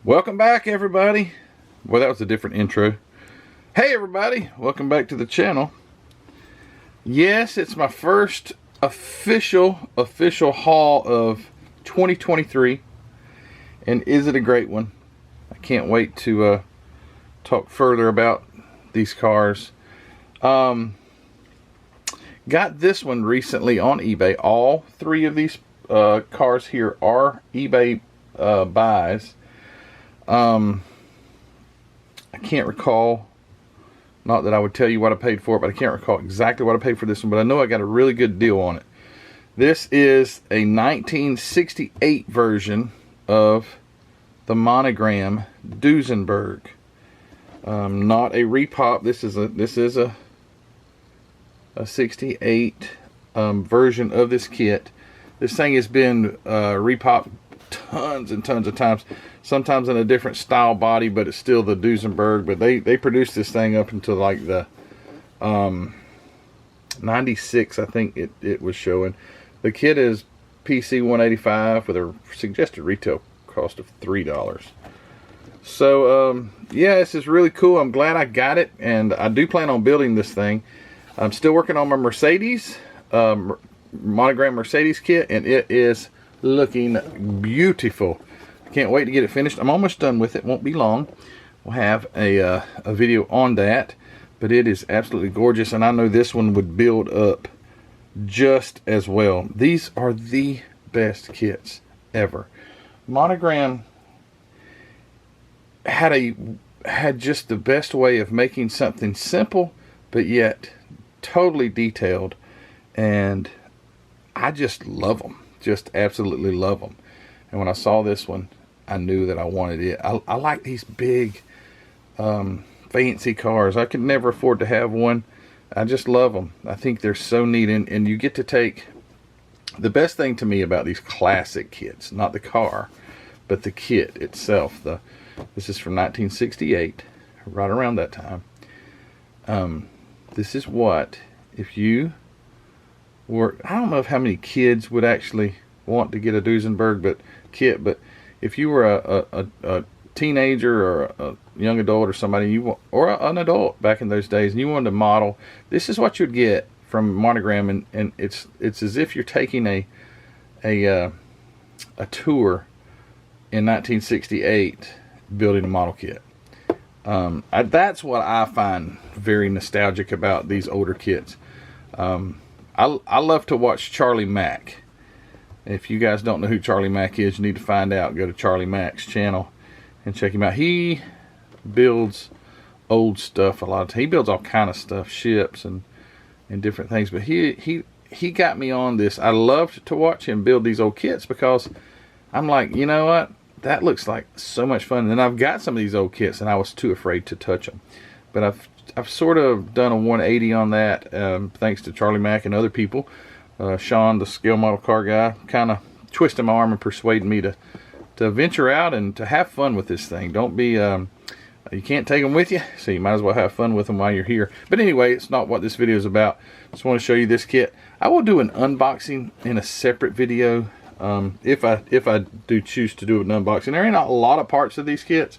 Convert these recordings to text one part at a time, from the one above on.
Welcome back, everybody. Well, that was a different intro. Hey, everybody. Welcome back to the channel. Yes, it's my first official haul of 2023. And is it a great one? I can't wait to talk further about these cars. Got this one recently on eBay. All three of these cars here are eBay buys. I can't recall, not that I would tell you what I paid for it, but I can't recall exactly what I paid for this one, but I know I got a really good deal on it. This is a 1968 version of the Monogram Duesenberg. Not a repop. This is a 68 version of this kit. This thing has been repopped tons and tons of times. Sometimes in a different style body, but it's still the Duesenberg. But they produced this thing up until like the 96, I think it was showing. The kit is PC 185 with a suggested retail cost of $3. So yeah, this is really cool. I'm glad I got it, and I do plan on building this thing. I'm still working on my Mercedes Monogram Mercedes kit, and it is looking beautiful. Can't wait to get it finished. I'm almost done with it. Won't be long. We'll have a video on that, but it is absolutely gorgeous, and I know this one would build up just as well. These are the best kits ever. Monogram had just the best way of making something simple but yet totally detailed, and I just love them. Just absolutely love them. And when I saw this one, I knew that I wanted it. I like these big fancy cars. I could never afford to have one. I just love them. I think they're so neat, and you get to take the best thing to me about these classic kits, not the car, but the kit itself. This is from 1968, right around that time. This is what, if you were, I don't know how many kids would actually want to get a Duesenberg kit, but if you were a teenager or a young adult or somebody, or an adult back in those days, and you wanted to model, this is what you'd get from Monogram, and it's as if you're taking a tour in 1968 building a model kit. That's what I find very nostalgic about these older kits. I love to watch Charlie Mack. If you guys don't know who Charlie Mack is, you need to find out. Go to Charlie Mack's channel and check him out. He builds old stuff a lot of times. He builds all kind of stuff, ships and different things. But he got me on this. I loved to watch him build these old kits because I'm like, you know what? That looks like so much fun. And I've got some of these old kits, and I was too afraid to touch them. But I've sort of done a 180 on that, thanks to Charlie Mack and other people. Sean, the scale model car guy, kind of twisted my arm and persuaded me to venture out and to have fun with this thing. Don't be, you can't take them with you, so you might as well have fun with them while you're here. But anyway, it's not what this video is about. Just want to show you this kit. I will do an unboxing in a separate video, if I do choose to do an unboxing. There ain't a lot of parts of these kits,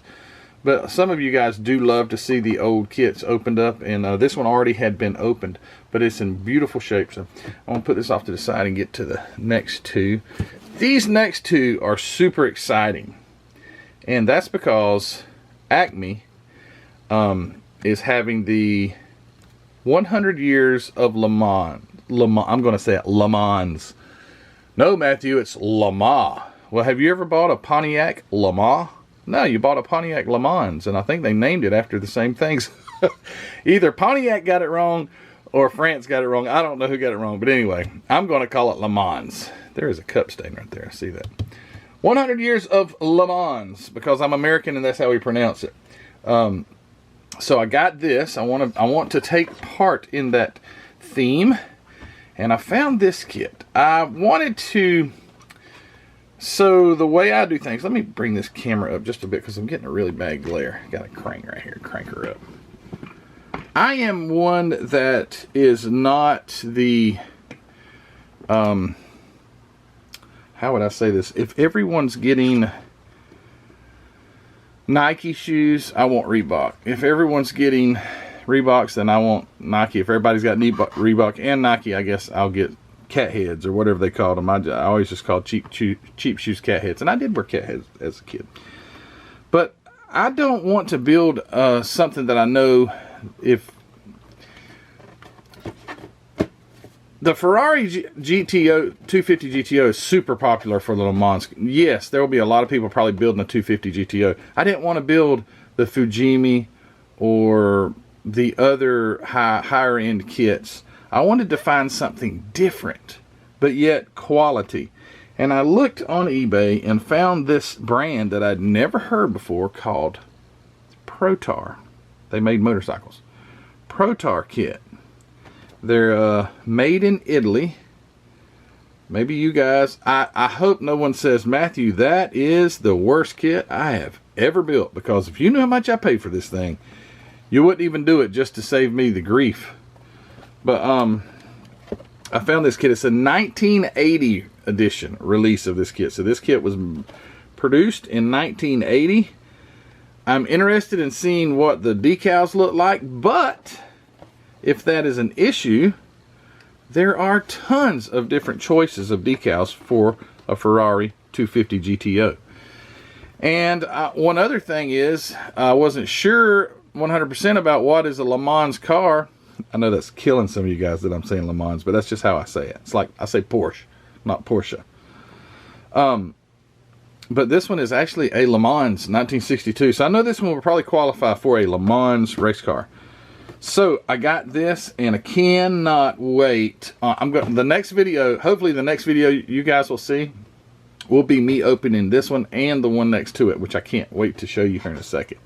but some of you guys do love to see the old kits opened up, and this one already had been opened, but it's in beautiful shape. So I'm going to put this off to the side and get to the next two. These next two are super exciting, and that's because Acme is having the 100 years of Le Mans. I'm going to say it, Le Mans. No, Matthew, it's Le Mans. Well, have you ever bought a Pontiac Le Mans? No, you bought a Pontiac Le Mans, and I think they named it after the same things. Either Pontiac got it wrong or France got it wrong. I don't know who got it wrong, but anyway, I'm going to call it Le Mans. There is a cup stain right there. I see that. 100 years of Le Mans, because I'm American and that's how we pronounce it. So I got this. I want to take part in that theme, and I found this kit. I wanted to. So the way I do things, let me bring this camera up just a bit because I'm getting a really bad glare. Got a crank right here, crank her up. I am one that is not the, how would I say this? If everyone's getting Nike shoes, I want Reebok. If everyone's getting Reeboks, then I want Nike. If everybody's got Reebok and Nike, I guess I'll get cat heads or whatever they called them. I always just called cheap shoes cat heads, and I did wear cat heads as a kid. But I don't want to build something that I know if the Ferrari GTO 250 GTO is super popular for the Le Mans. Yes, there will be a lot of people probably building a 250 GTO. I didn't want to build the Fujimi or the other higher end kits. I wanted to find something different, but yet quality. And I looked on eBay and found this brand that I'd never heard before called Protar. They made motorcycles. Protar kit. They're made in Italy. Maybe you guys, I hope no one says, Matthew, that is the worst kit I have ever built. Because if you knew how much I paid for this thing, you wouldn't even do it just to save me the grief. But I found this kit. It's a 1980 edition release of this kit. So this kit was produced in 1980. I'm interested in seeing what the decals look like, but if that is an issue, there are tons of different choices of decals for a Ferrari 250 GTO. And one other thing is, I wasn't sure 100% about what is a Le Mans car. I know that's killing some of you guys that I'm saying Le Mans, but that's just how I say it. It's like I say Porsche, not Porsche. But this one is actually a Le Mans 1962. So I know this one will probably qualify for a Le Mans race car. So I got this, and I cannot wait. The next video, hopefully the next video you guys will see, will be me opening this one and the one next to it, which I can't wait to show you here in a second.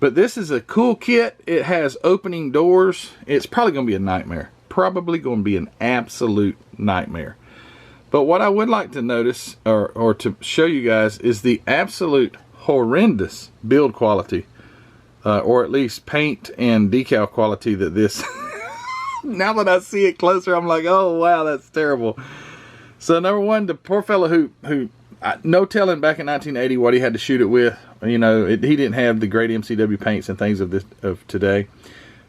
But this is a cool kit. It has opening doors. It's probably going to be a nightmare. Probably going to be an absolute nightmare. But what I would like to notice, or to show you guys, is the absolute horrendous build quality. Or at least paint and decal quality that this... Now that I see it closer, I'm like, oh wow, that's terrible. So number one, the poor fellow who no telling back in 1980 what he had to shoot it with. You know, he didn't have the great MCW paints and things of today,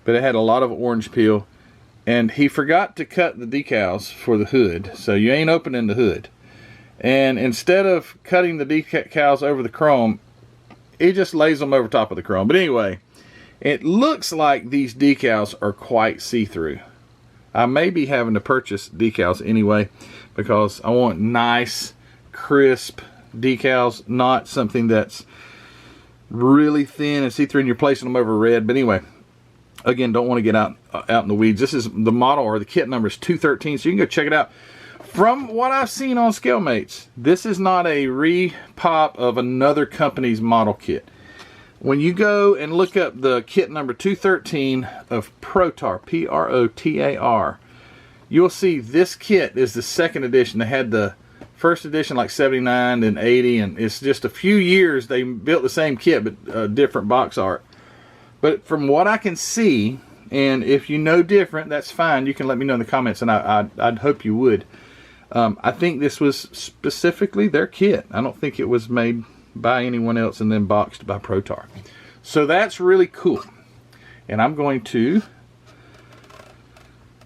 but it had a lot of orange peel, and he forgot to cut the decals for the hood, so you ain't opening the hood. And instead of cutting the decals over the chrome, he just lays them over top of the chrome. But anyway, it looks like these decals are quite see-through. I may be having to purchase decals anyway, because I want nice, crisp decals, not something that's really thin and see-through and you're placing them over red. But anyway, again, don't want to get out in the weeds. This is the model, or the kit number is 213, so you can go check it out. From what I've seen on ScaleMates, this is not a repop of another company's model kit. When you go and look up the kit number 213 of Protar, P-R-O-T-A-R, you'll see this kit is the second edition. They had the first edition like 79 and 80, and it's just a few years they built the same kit, but different box art. But from what I can see, and if you know different, that's fine. You can let me know in the comments, and I'd hope you would. I think this was specifically their kit. I don't think it was made by anyone else and then boxed by Protar. So that's really cool. And I'm going to...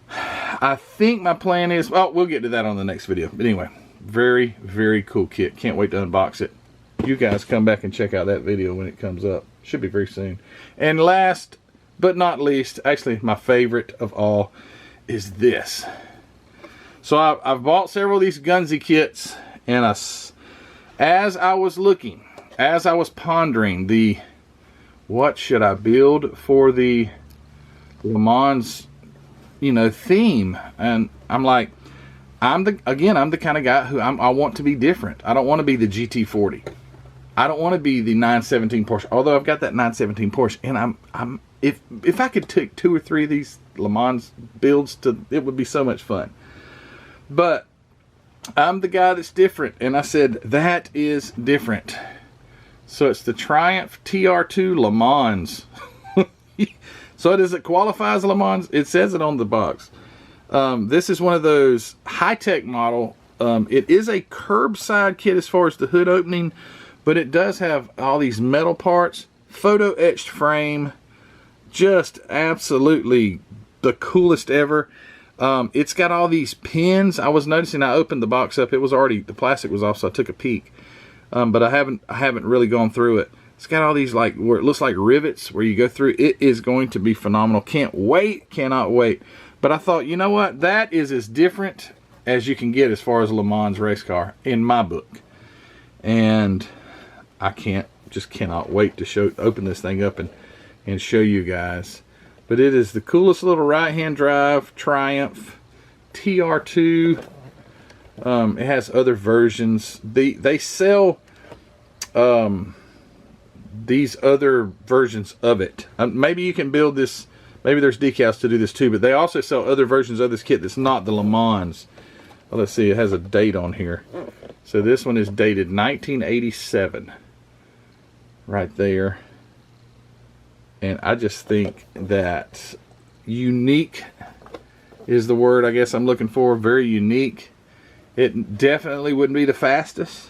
I think my plan is... Well, we'll get to that on the next video. But anyway, very, very cool kit. Can't wait to unbox it. You guys come back and check out that video when it comes up. Should be very soon. And last but not least, actually my favorite of all, is this. So I've bought several of these Gunzi kits, and as I was looking, as I was pondering what should I build for the Le Mans, theme, and I'm like, I'm the kind of guy who I want to be different. I don't want to be the GT40. I don't want to be the 917 Porsche. Although I've got that 917 Porsche, and if I could take 2 or 3 of these Le Mans builds, it would be so much fun. But I'm the guy that's different, and I said that is different. So it's the Triumph TR2 Le Mans. So does it qualify as Le Mans? It says it on the box. This is one of those high-tech model. It is a curbside kit as far as the hood opening, but it does have all these metal parts, photo etched frame, just absolutely the coolest ever. It's got all these pins. I was noticing, I opened the box up, it was already, the plastic was off, so I took a peek, but I haven't really gone through it. It's got all these, like, where it looks like rivets where you go through. It is going to be phenomenal. Can't wait, cannot wait. But I thought, you know what, that is as different as you can get as far as a Le Mans race car in my book. And I just cannot wait to open this thing up and show you guys. But it is the coolest little right-hand drive Triumph TR2. It has other versions. They sell these other versions of it. Maybe you can build this. Maybe there's decals to do this too. But they also sell other versions of this kit that's not the Le Mans. Well, let's see. It has a date on here. So this one is dated 1987. Right there. And I just think that unique is the word I guess I'm looking for. Very unique. It definitely wouldn't be the fastest.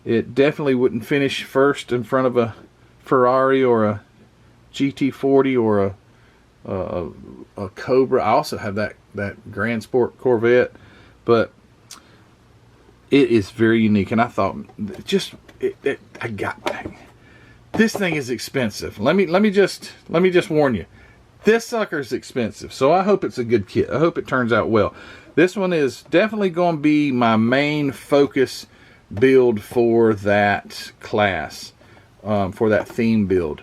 It definitely wouldn't finish first in front of a Ferrari or a GT40 or a Cobra. I also have that Grand Sport Corvette, but it is very unique. And I thought, this thing is expensive. Let me just warn you, this sucker is expensive. So I hope it's a good kit. I hope it turns out well. This one is definitely going to be my main focus build for that class, for that theme build.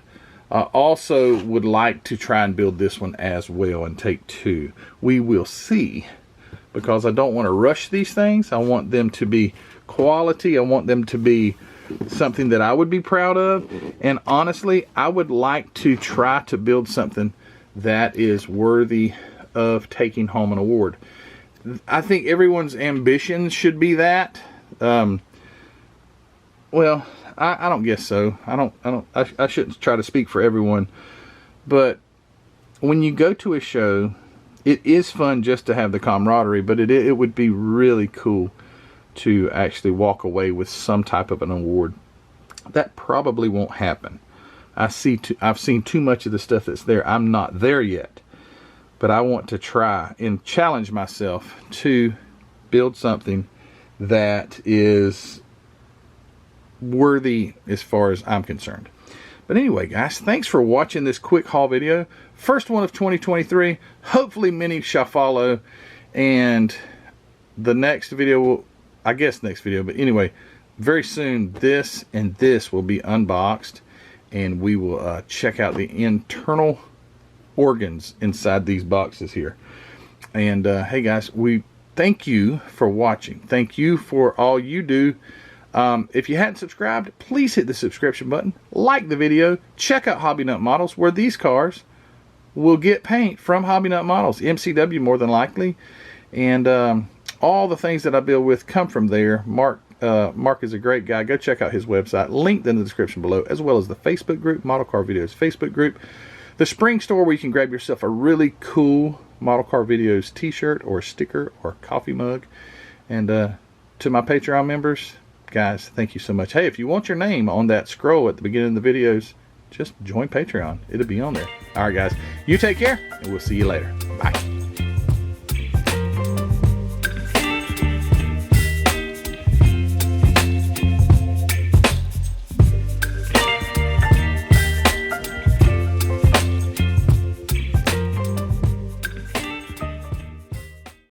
I also would like to try and build this one as well and take two. We will see, because I don't want to rush these things. I want them to be quality. I want them to be something that I would be proud of. And honestly, I would like to try to build something that is worthy of taking home an award. I think everyone's ambition should be that. Well, I don't guess so. I shouldn't try to speak for everyone. But when you go to a show, it is fun just to have the camaraderie, but it would be really cool to actually walk away with some type of an award. That probably won't happen. I've seen too much of the stuff that's there. I'm not there yet. But I want to try and challenge myself to build something that is worthy as far as I'm concerned. But anyway, guys, thanks for watching this quick haul video. First one of 2023. Hopefully many shall follow. And the next video but anyway, very soon this and this will be unboxed, and we will check out the internal organs inside these boxes here. And hey guys, we thank you for watching. Thank you for all you do. If you hadn't subscribed, please hit the subscription button, like the video, check out Hobby Nut Models, where these cars will get paint from Hobby Nut Models, MCW more than likely, and all the things that I build with come from there. Mark is a great guy. Go check out his website, linked in the description below, as well as the Facebook group, Model Car Videos Facebook group, the Spring Store, where you can grab yourself a really cool Model Car Videos t-shirt or sticker or coffee mug. And to my Patreon members, guys, thank you so much. Hey, if you want your name on that scroll at the beginning of the videos, just join Patreon. It'll be on there. All right, guys, you take care, and we'll see you later.